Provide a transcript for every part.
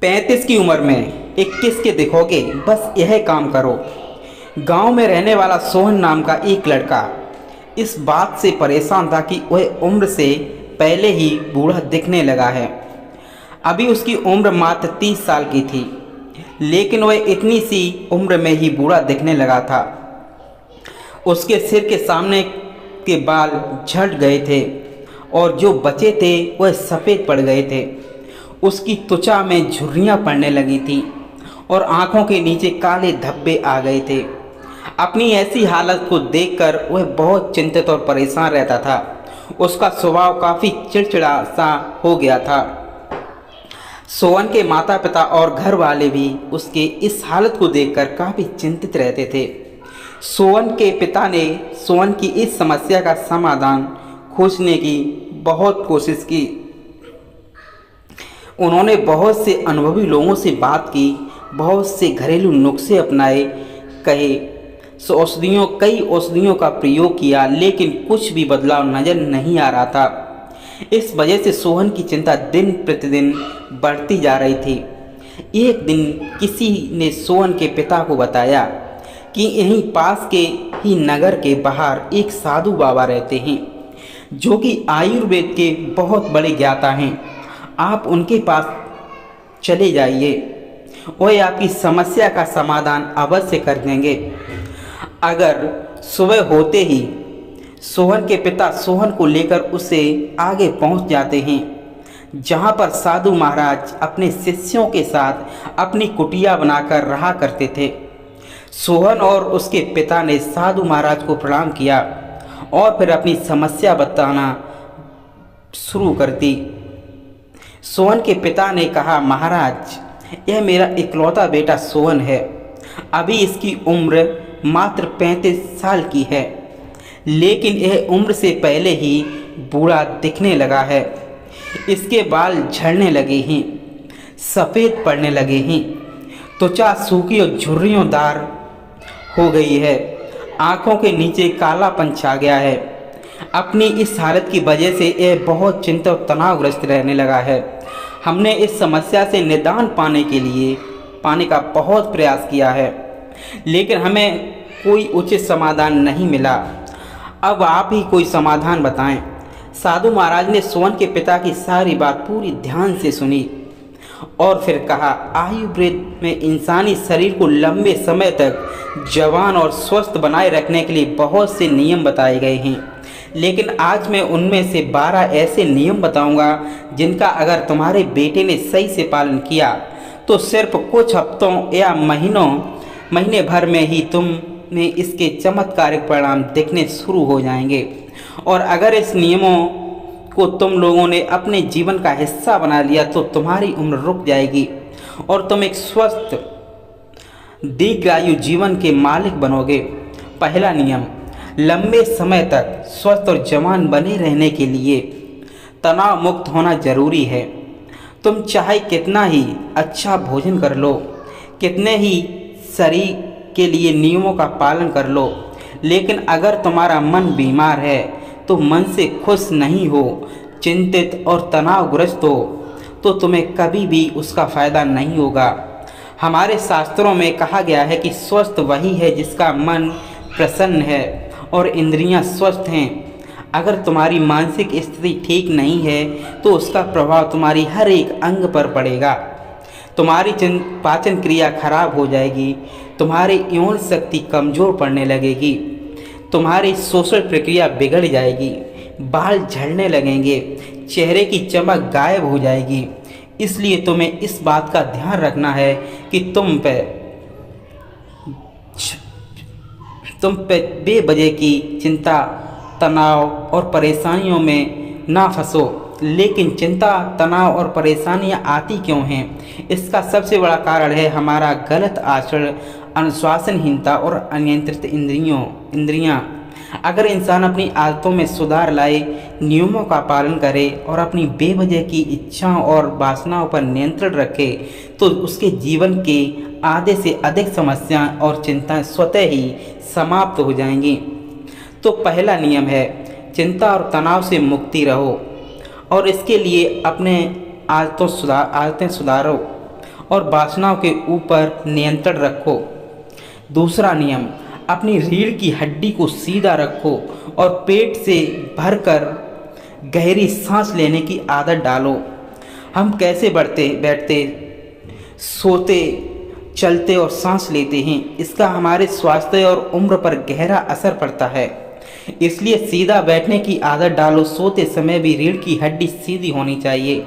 35 की उम्र में 21 के दिखोगे, बस यह काम करो। गांव में रहने वाला सोहन नाम का एक लड़का इस बात से परेशान था कि वह उम्र से पहले ही बूढ़ा दिखने लगा है। अभी उसकी उम्र मात्र 30 साल की थी, लेकिन वह इतनी सी उम्र में ही बूढ़ा दिखने लगा था। उसके सिर के सामने के बाल झड़ गए थे और जो बचे थे वह सफ़ेद पड़ गए थे। उसकी त्वचा में झुर्रियाँ पड़ने लगी थीं और आंखों के नीचे काले धब्बे आ गए थे। अपनी ऐसी हालत को देखकर वह बहुत चिंतित और परेशान रहता था। उसका स्वभाव काफ़ी चिड़चिड़ा सा हो गया था। सोहन के माता पिता और घर वाले भी उसके इस हालत को देखकर काफ़ी चिंतित रहते थे। सोहन के पिता ने सोहन की इस समस्या का समाधान खोजने की बहुत कोशिश की। उन्होंने बहुत से अनुभवी लोगों से बात की, बहुत से घरेलू नुस्खे अपनाए, कई औषधियों का प्रयोग किया, लेकिन कुछ भी बदलाव नज़र नहीं आ रहा था। इस वजह से सोहन की चिंता दिन प्रतिदिन बढ़ती जा रही थी। एक दिन किसी ने सोहन के पिता को बताया कि यहीं पास के ही नगर के बाहर एक साधु बाबा रहते हैं, जो कि आयुर्वेद के बहुत बड़े ज्ञाता हैं। आप उनके पास चले जाइए, वह आपकी समस्या का समाधान अवश्य कर देंगे। अगर सुबह होते ही सोहन के पिता सोहन को लेकर उसे आगे पहुंच जाते हैं, जहां पर साधु महाराज अपने शिष्यों के साथ अपनी कुटिया बनाकर रहा करते थे। सोहन और उसके पिता ने साधु महाराज को प्रणाम किया और फिर अपनी समस्या बताना शुरू कर दी। सोहन के पिता ने कहा, महाराज, यह मेरा इकलौता बेटा सोहन है। अभी इसकी उम्र मात्र 35 साल की है, लेकिन यह उम्र से पहले ही बूढ़ा दिखने लगा है। इसके बाल झड़ने लगे हैं, सफ़ेद पड़ने लगे हैं, त्वचा सूखी और झुर्रियोंदार हो गई है, आँखों के नीचे कालापन छा गया है। अपनी इस हालत की वजह से यह बहुत चिंतित और तनावग्रस्त रहने लगा है। हमने इस समस्या से निदान पाने का बहुत प्रयास किया है, लेकिन हमें कोई उचित समाधान नहीं मिला। अब आप ही कोई समाधान बताएं। साधु महाराज ने सोहन के पिता की सारी बात पूरी ध्यान से सुनी और फिर कहा, आयुर्वेद में इंसानी शरीर को लंबे समय तक जवान और स्वस्थ बनाए रखने के लिए बहुत से नियम बताए गए हैं, लेकिन आज मैं उनमें से 12 ऐसे नियम बताऊंगा जिनका अगर तुम्हारे बेटे ने सही से पालन किया तो सिर्फ कुछ हफ्तों या महीने भर में ही तुम्हें इसके चमत्कारिक परिणाम दिखने शुरू हो जाएंगे। और अगर इस नियमों को तुम लोगों ने अपने जीवन का हिस्सा बना लिया तो तुम्हारी उम्र रुक जाएगी और तुम एक स्वस्थ दीर्घायु जीवन के मालिक बनोगे। पहला नियम, लंबे समय तक स्वस्थ और जवान बने रहने के लिए तनाव मुक्त होना जरूरी है। तुम चाहे कितना ही अच्छा भोजन कर लो, कितने ही शरीर के लिए नियमों का पालन कर लो, लेकिन अगर तुम्हारा मन बीमार है तो मन से खुश नहीं हो, चिंतित और तनावग्रस्त हो, तो तुम्हें कभी भी उसका फ़ायदा नहीं होगा। हमारे शास्त्रों में कहा गया है कि स्वस्थ वही है जिसका मन प्रसन्न है और इंद्रियां स्वस्थ हैं। अगर तुम्हारी मानसिक स्थिति ठीक नहीं है तो उसका प्रभाव तुम्हारी हर एक अंग पर पड़ेगा। तुम्हारी पाचन क्रिया खराब हो जाएगी, तुम्हारी यौन शक्ति कमज़ोर पड़ने लगेगी, तुम्हारी शोषण प्रक्रिया बिगड़ जाएगी, बाल झड़ने लगेंगे, चेहरे की चमक गायब हो जाएगी। इसलिए तुम्हें इस बात का ध्यान रखना है कि तुम पे बेवजह की चिंता, तनाव और परेशानियों में ना फंसो। लेकिन चिंता, तनाव और परेशानियां आती क्यों हैं? इसका सबसे बड़ा कारण है हमारा गलत आचरण, अनुशासनहीनता और अनियंत्रित इंद्रियां। अगर इंसान अपनी आदतों में सुधार लाए, नियमों का पालन करे और अपनी बेवजह की इच्छाओं और वासनाओं पर नियंत्रण रखे, तो उसके जीवन के आधे से अधिक समस्याएं और चिंताएं स्वतः ही समाप्त हो जाएंगी। तो पहला नियम है, चिंता और तनाव से मुक्ति रहो और इसके लिए अपने आदतें सुधारो और वासनाओं के ऊपर नियंत्रण रखो। दूसरा नियम, अपनी रीढ़ की हड्डी को सीधा रखो और पेट से भरकर गहरी सांस लेने की आदत डालो। हम कैसे बैठते, सोते, चलते और सांस लेते हैं, इसका हमारे स्वास्थ्य और उम्र पर गहरा असर पड़ता है। इसलिए सीधा बैठने की आदत डालो। सोते समय भी रीढ़ की हड्डी सीधी होनी चाहिए।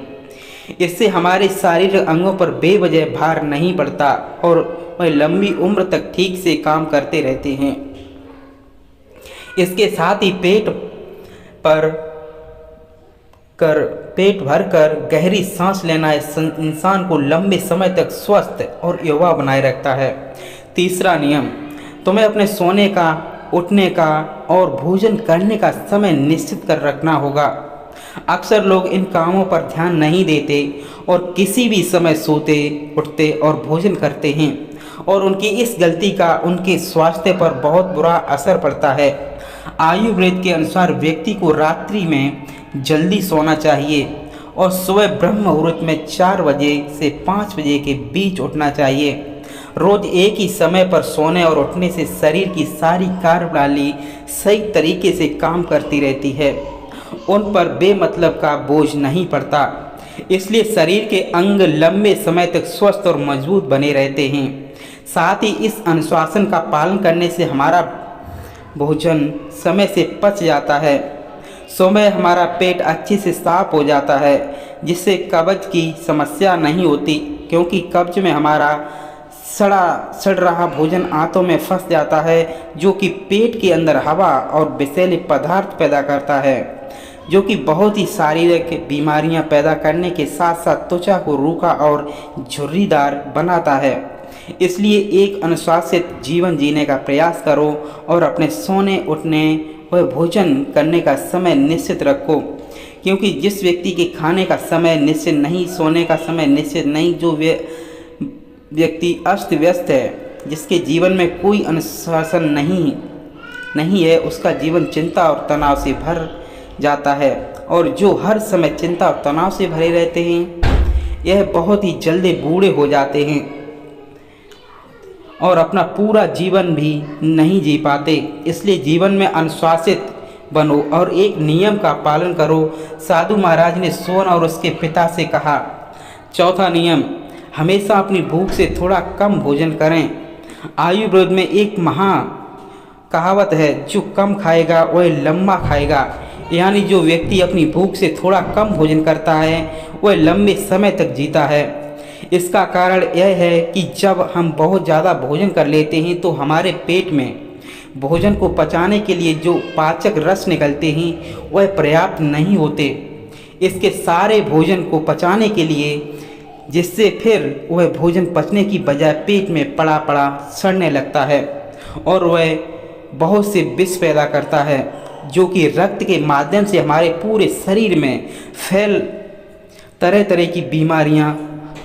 इससे हमारे शारीरिक अंगों पर बेवजह भार नहीं पड़ता और वह लंबी उम्र तक ठीक से काम करते रहते हैं। इसके साथ ही पेट भर कर गहरी सांस लेना इंसान को लंबे समय तक स्वस्थ और युवा बनाए रखता है। तीसरा नियम, तुम्हें अपने सोने का, उठने का और भोजन करने का समय निश्चित कर रखना होगा। अक्सर लोग इन कामों पर ध्यान नहीं देते और किसी भी समय सोते, उठते और भोजन करते हैं और उनकी इस गलती का उनके स्वास्थ्य पर बहुत बुरा असर पड़ता है। आयुर्वेद के अनुसार व्यक्ति को रात्रि में जल्दी सोना चाहिए और सुबह ब्रह्म मुहूर्त में 4 बजे से 5 बजे के बीच उठना चाहिए। रोज एक ही समय पर सोने और उठने से शरीर की सारी कार्यप्रणाली सही तरीके से काम करती रहती है, उन पर बेमतलब का बोझ नहीं पड़ता। इसलिए शरीर के अंग लंबे समय तक स्वस्थ और मजबूत बने रहते हैं। साथ ही इस अनुशासन का पालन करने से हमारा भोजन समय से पच जाता है, सुबह हमारा पेट अच्छे से साफ हो जाता है, जिससे कब्ज की समस्या नहीं होती, क्योंकि कब्ज में हमारा सड़ रहा भोजन आंतों में फंस जाता है, जो कि पेट के अंदर हवा और विषैले पदार्थ पैदा करता है, जो कि बहुत ही शारीरिक बीमारियां पैदा करने के साथ साथ त्वचा को रूखा और झुर्रीदार बनाता है। इसलिए एक अनुशासित जीवन जीने का प्रयास करो और अपने सोने, उठने व भोजन करने का समय निश्चित रखो, क्योंकि जिस व्यक्ति के खाने का समय निश्चित नहीं, सोने का समय निश्चित नहीं, जो व्यक्ति अस्त व्यस्त है, जिसके जीवन में कोई अनुशासन नहीं है, उसका जीवन चिंता और तनाव से भर जाता है। और जो हर समय चिंता और तनाव से भरे रहते हैं, यह बहुत ही जल्दी बूढ़े हो जाते हैं और अपना पूरा जीवन भी नहीं जी पाते। इसलिए जीवन में अनुशासित बनो और एक नियम का पालन करो। साधु महाराज ने सोन और उसके पिता से कहा। चौथा नियम, हमेशा अपनी भूख से थोड़ा कम भोजन करें। आयुर्वेद में एक कहावत है, जो कम खाएगा वह लंबा खाएगा, यानी जो व्यक्ति अपनी भूख से थोड़ा कम भोजन करता है वह लंबे समय तक जीता है। इसका कारण यह है कि जब हम बहुत ज़्यादा भोजन कर लेते हैं तो हमारे पेट में भोजन को पचाने के लिए जो पाचक रस निकलते हैं वह पर्याप्त नहीं होते इसके सारे भोजन को पचाने के लिए, जिससे फिर वह भोजन पचने की बजाय पेट में पड़ा पड़ा सड़ने लगता है और वह बहुत से विष पैदा करता है, जो कि रक्त के माध्यम से हमारे पूरे शरीर में फैल तरह तरह की बीमारियां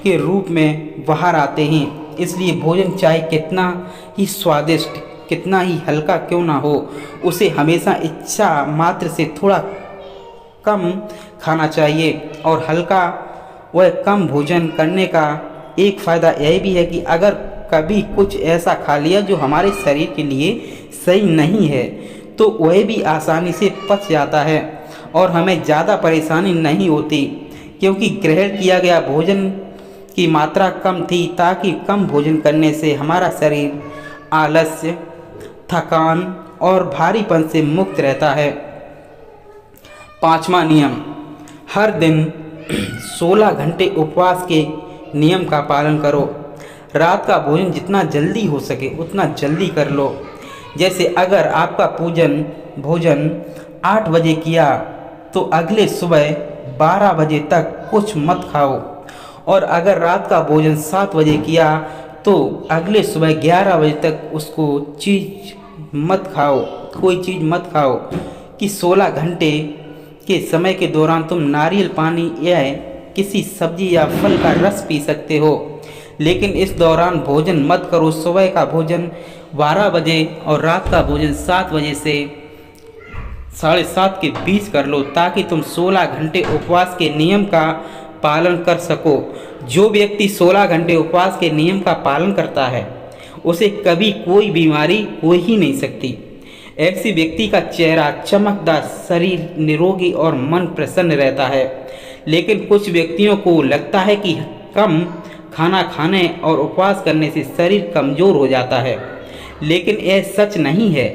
के रूप में बाहर आते हैं। इसलिए भोजन चाहे कितना ही स्वादिष्ट, कितना ही हल्का क्यों ना हो, उसे हमेशा इच्छा मात्र से थोड़ा कम खाना चाहिए। और हल्का व कम भोजन करने का एक फ़ायदा यह भी है कि अगर कभी कुछ ऐसा खा लिया जो हमारे शरीर के लिए सही नहीं है, तो वह भी आसानी से पच जाता है और हमें ज़्यादा परेशानी नहीं होती, क्योंकि ग्रहण किया गया भोजन की मात्रा कम थी, ताकि कम भोजन करने से हमारा शरीर आलस्य, थकान और भारीपन से मुक्त रहता है। पांचवा नियम, हर दिन 16 घंटे उपवास के नियम का पालन करो। रात का भोजन जितना जल्दी हो सके उतना जल्दी कर लो। जैसे अगर आपका भोजन 8 बजे किया तो अगले सुबह 12 बजे तक कुछ मत खाओ, और अगर रात का भोजन 7 बजे किया तो अगले सुबह 11 बजे तक उसको कोई चीज़ मत खाओ। कि 16 घंटे के समय के दौरान तुम नारियल पानी या किसी सब्जी या फल का रस पी सकते हो, लेकिन इस दौरान भोजन मत करो। सुबह का भोजन 12 बजे और रात का भोजन 7 बजे से 7:30 के बीच कर लो, ताकि तुम 16 घंटे उपवास के नियम का पालन कर सको। जो व्यक्ति 16 घंटे उपवास के नियम का पालन करता है उसे कभी कोई बीमारी हो ही नहीं सकती। ऐसी व्यक्ति का चेहरा चमकदार, शरीर निरोगी और मन प्रसन्न रहता है। लेकिन कुछ व्यक्तियों को लगता है कि कम खाना खाने और उपवास करने से शरीर कमज़ोर हो जाता है, लेकिन यह सच नहीं है।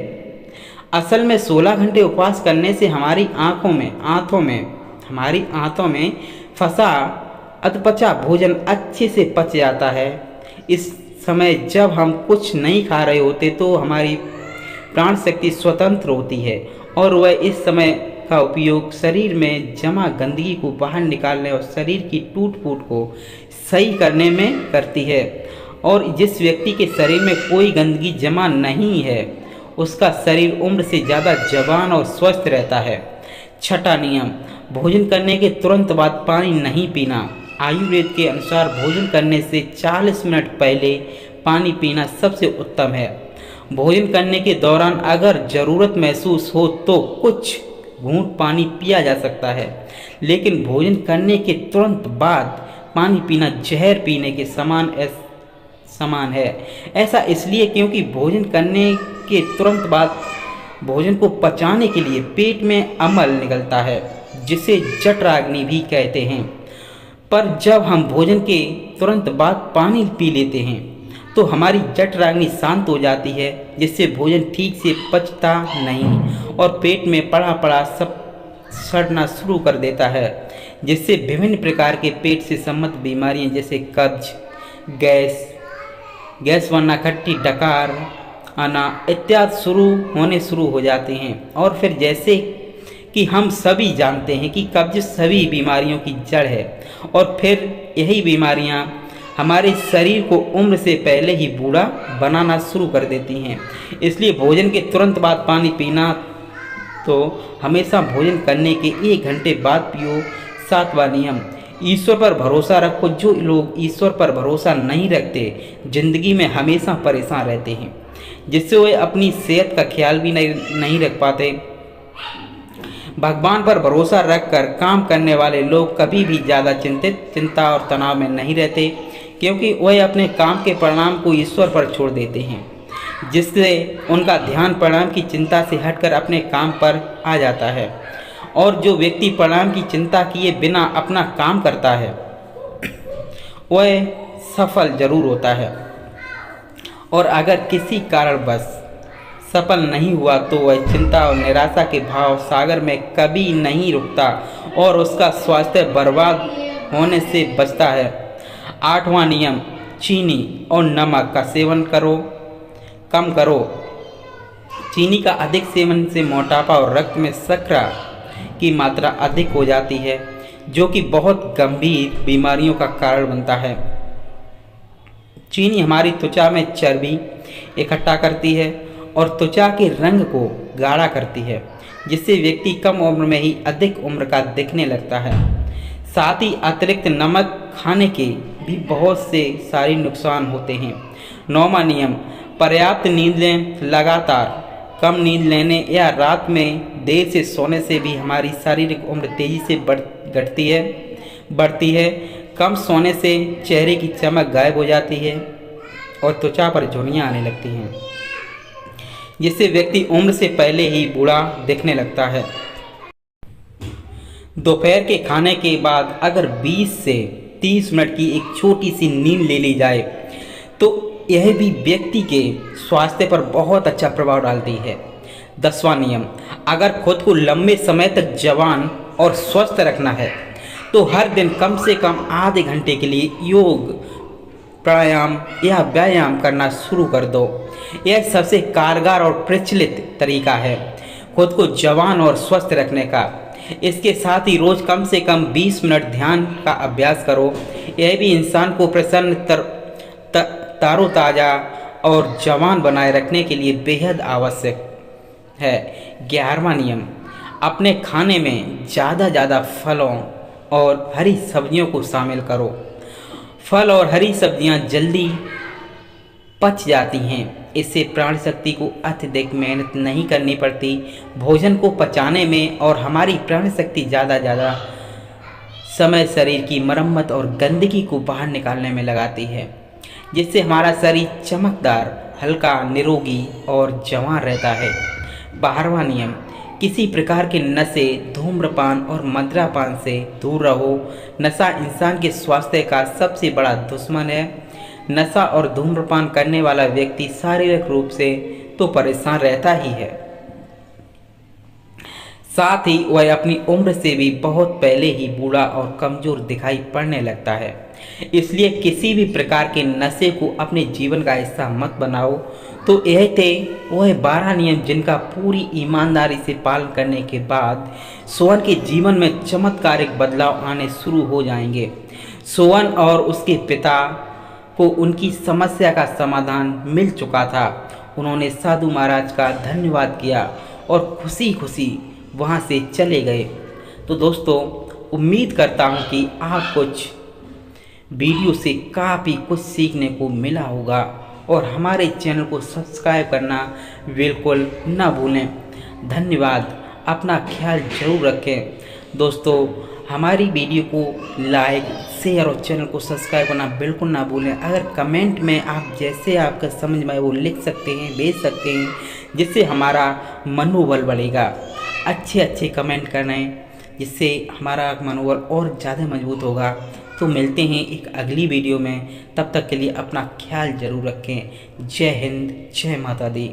असल में 16 घंटे उपवास करने से हमारी आंतों में फंसा अधपचा भोजन अच्छे से पच जाता है। इस समय जब हम कुछ नहीं खा रहे होते तो हमारी प्राण शक्ति स्वतंत्र होती है और वह इस समय का उपयोग शरीर में जमा गंदगी को बाहर निकालने और शरीर की टूट फूट को सही करने में करती है। और जिस व्यक्ति के शरीर में कोई गंदगी जमा नहीं है उसका शरीर उम्र से ज़्यादा जवान और स्वस्थ रहता है। छठा नियम, भोजन करने के तुरंत बाद पानी नहीं पीना। आयुर्वेद के अनुसार भोजन करने से 40 मिनट पहले पानी पीना सबसे उत्तम है। भोजन करने के दौरान अगर ज़रूरत महसूस हो तो कुछ घूंट पानी पिया जा सकता है, लेकिन भोजन करने के तुरंत बाद पानी पीना जहर पीने के समान है। ऐसा इसलिए क्योंकि भोजन करने के तुरंत बाद भोजन को पचाने के लिए पेट में अम्ल निकलता है, जिसे जठराग्नि भी कहते हैं। पर जब हम भोजन के तुरंत बाद पानी पी लेते हैं तो हमारी जठराग्नि शांत हो जाती है, जिससे भोजन ठीक से पचता नहीं और पेट में पड़ा सब सड़ना शुरू कर देता है, जिससे विभिन्न प्रकार के पेट से संबंधित बीमारियां जैसे कब्ज, गैस बनना, खट्टी डकार आना इत्यादि शुरू हो जाते हैं। और फिर जैसे कि हम सभी जानते हैं कि कब्ज सभी बीमारियों की जड़ है और फिर यही बीमारियां हमारे शरीर को उम्र से पहले ही बूढ़ा बनाना शुरू कर देती हैं। इसलिए भोजन के तुरंत बाद पानी पीना तो हमेशा भोजन करने के 1 घंटे बाद पियो। 7वां नियम, ईश्वर पर भरोसा रखो। जो लोग ईश्वर पर भरोसा नहीं रखते जिंदगी में हमेशा परेशान रहते हैं, जिससे वे अपनी सेहत का ख्याल भी नहीं रख पाते। भगवान पर भरोसा रखकर काम करने वाले लोग कभी भी ज़्यादा चिंता और तनाव में नहीं रहते, क्योंकि वह अपने काम के परिणाम को ईश्वर पर छोड़ देते हैं, जिससे उनका ध्यान परिणाम की चिंता से हटकर अपने काम पर आ जाता है। और जो व्यक्ति परिणाम की चिंता किए बिना अपना काम करता है वह सफल जरूर होता है, और अगर किसी कारणवश सफल नहीं हुआ तो वह चिंता और निराशा के भाव सागर में कभी नहीं रुकता और उसका स्वास्थ्य बर्बाद होने से बचता है। 8वां नियम, चीनी और नमक का सेवन कम करो। चीनी का अधिक सेवन से मोटापा और रक्त में शर्करा की मात्रा अधिक हो जाती है, जो कि बहुत गंभीर बीमारियों का कारण बनता है। चीनी हमारी त्वचा में चर्बी इकट्ठा करती है और त्वचा के रंग को गाढ़ा करती है, जिससे व्यक्ति कम उम्र में ही अधिक उम्र का दिखने लगता है। साथ ही अतिरिक्त नमक खाने के भी बहुत से सारे नुकसान होते हैं। 9वां नियम, पर्याप्त नींद लें। लगातार कम नींद लेने या रात में देर से सोने से भी हमारी शारीरिक उम्र तेजी से बढ़ती है। कम सोने से चेहरे की चमक गायब हो जाती है और त्वचा पर झुर्रियाँ आने लगती हैं, जिससे व्यक्ति उम्र से पहले ही बूढ़ा दिखने लगता है। दोपहर के खाने के बाद अगर 20 से 30 मिनट की एक छोटी सी नींद ले ली जाए तो यह भी व्यक्ति के स्वास्थ्य पर बहुत अच्छा प्रभाव डालती है। 10वां नियम, अगर खुद को लंबे समय तक जवान और स्वस्थ रखना है तो हर दिन कम से कम आधे घंटे के लिए योग, प्राणायाम या व्यायाम करना शुरू कर दो। यह सबसे कारगर और प्रचलित तरीका है खुद को जवान और स्वस्थ रखने का। इसके साथ ही रोज़ कम से कम 20 मिनट ध्यान का अभ्यास करो। यह भी इंसान को प्रसन्न, तारोताज़ा और जवान बनाए रखने के लिए बेहद आवश्यक है। 11वां नियम, अपने खाने में ज़्यादा फलों और हरी सब्जियों को शामिल करो। फल और हरी सब्जियां जल्दी पच जाती हैं, इससे प्राण शक्ति को अत्यधिक मेहनत नहीं करनी पड़ती भोजन को पचाने में, और हमारी प्राण शक्ति ज़्यादा समय शरीर की मरम्मत और गंदगी को बाहर निकालने में लगाती है, जिससे हमारा शरीर चमकदार, हल्का, निरोगी और जवान रहता है। 12वां नियम, किसी प्रकार के नशे, धूम्रपान और मदिरापान से दूर रहो। नशा इंसान के स्वास्थ्य का सबसे बड़ा दुश्मन है। नशा और धूम्रपान करने वाला व्यक्ति शारीरिक रूप से तो परेशान रहता ही है, साथ ही वह अपनी उम्र से भी बहुत पहले ही बूढ़ा और कमजोर दिखाई पड़ने लगता है। इसलिए किसी भी प्रकार के नशे को अपने जीवन का हिस्सा मत बनाओ। तो यह थे वह 12 नियम जिनका पूरी ईमानदारी से पालन करने के बाद सोहन के जीवन में चमत्कारिक बदलाव आने शुरू हो जाएंगे। सोहन और उसके पिता को उनकी समस्या का समाधान मिल चुका था। उन्होंने साधु महाराज का धन्यवाद किया और खुशी खुशी वहाँ से चले गए। तो दोस्तों, उम्मीद करता हूँ कि आप कुछ वीडियो से काफ़ी कुछ सीखने को मिला होगा और हमारे चैनल को सब्सक्राइब करना बिल्कुल ना भूलें। धन्यवाद। अपना ख्याल जरूर रखें। दोस्तों, हमारी वीडियो को लाइक, शेयर और चैनल को सब्सक्राइब करना बिल्कुल ना भूलें। अगर कमेंट में आप जैसे आपका समझ में आए वो लिख सकते हैं, भेज सकते हैं, जिससे हमारा मनोबल बढ़ेगा। अच्छे कमेंट करें, जिससे हमारा मनोबल और ज़्यादा मजबूत होगा। तो मिलते हैं एक अगली वीडियो में। तब तक के लिए अपना ख्याल जरूर रखें। जय हिंद, जय माता दी।